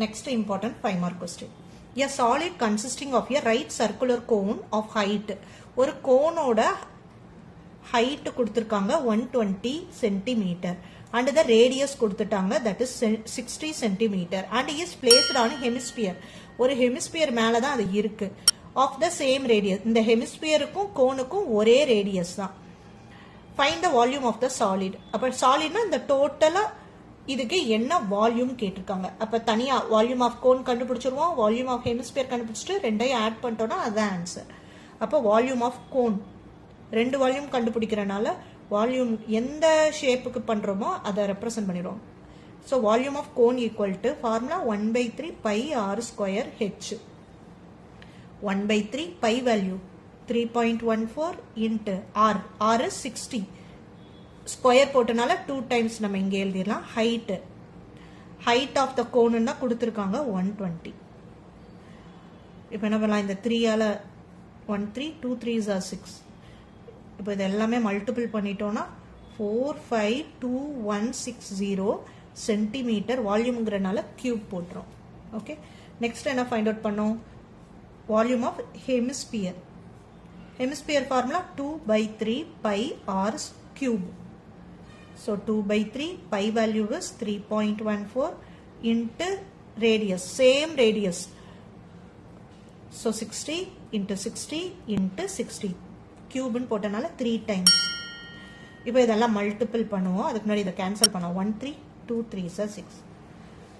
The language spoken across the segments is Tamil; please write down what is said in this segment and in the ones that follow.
Next important 5 mark question. A solid consisting of a right circular cone of height. ஒரு கோனோட height கொடுத்திருக்காங்க 120 centimeter and the radius கொடுத்துட்டாங்க that is 60 centimeter and is placed on hemisphere. ஒரு hemisphere மேல தான் அது இருக்கு of the same radius. இந்த hemisphereக்கும் கோனுக்கும் ஒரே radius தான். Find the volume of the solid. அப்ப solidனா இந்த டோட்டலா இதுக்கு என்ன வால்யூம் கேட்டிருக்காங்க. அப்ப தனியா வால்யூம் ஆஃப் கோன் கண்டுபிடிச்சிருவோம், வால்யூம் ஆஃப் ஹெமிஸ்பியர் கண்டுபிடிச்சிட்டு ரெண்டையும் ஆட் பண்ணிட்டோம்னா அதுதான் ஆன்சர். அப்போ வால்யூம் ஆஃப் கோன் ரெண்டு வால்யூம் கண்டுபிடிக்கிறனால வால்யூம் எந்த ஷேப்புக்கு பண்றோமோ அதை ரெப்ரசென்ட் பண்ணிடுவோம். So volume of cone equal to formula 1/3 pi r square h. 1/3 pi value 3.14 into r. R 60. Square போட்டனால 2 டைம்ஸ் நம்ம இங்கே எழுதிடலாம். ஹைட் ஆஃப் த கோன் தான் கொடுத்துருக்காங்க 120. இப்போ என்ன பண்ணலாம், இந்த 3ஆல 1 3 2 3s are 6. இப்போ இது எல்லாமே மல்டிபிள் பண்ணிட்டோம்னா 4522160 சென்டிமீட்டர் வால்யூம்ங்கிறனால கியூப் போட்டுரும். ஓகே, நெக்ஸ்ட் என்ன ஃபைண்ட் அவுட் பண்ணோம், volume of hemisphere. Hemisphere formula 2/3 pi r cube. So 2/3 pi value is 3.14 into radius, same radius. So 60 into 60 into 60. Cube in போட்டனால 3 times. இப்போ இதெல்லாம் மல்டிபிள் பண்ணுவோம். அதுக்கு முன்னாடி இதை கேன்சல் பண்ணுவோம். 1 3 2 3s are 6.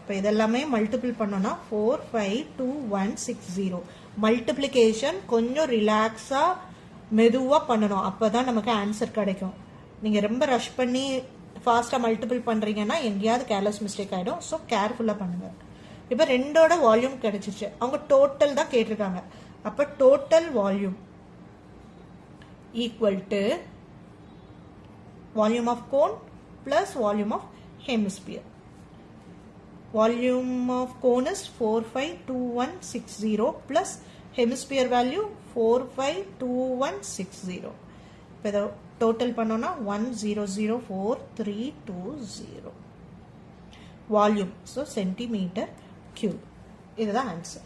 இப்போ இதெல்லாமே மல்டிபிள் பண்ணோம்னா 4522160. மல்டிப்ளிகேஷன் கொஞ்சம் ரிலாக்ஸா மெதுவா பண்ணணும், அப்பதான் நமக்கு ஆன்சர் கிடைக்கும். நீங்கள் ரொம்ப ரஷ் பண்ணி ஃபாஸ்ட்டாக மல்டிபிள் பண்ணுறீங்கன்னா எங்கேயாவது கேர்லெஸ் மிஸ்டேக் ஆகிடும். ஸோ கேர்ஃபுல்லாக பண்ணுங்கள். இப்போ ரெண்டோட வால்யூம் கிடைச்சிச்சு, அவங்க டோட்டல் தான் கேட்டிருக்காங்க. அப்போ total volume equal to volume of cone plus volume of hemisphere. Volume of cone is 4522160 plus hemisphere value 4522160. இப்போ இதை டோட்டல் பண்ணோம்னா 1004320 வால்யூம். So centimetre cube. இதுதான் ஆன்சர்.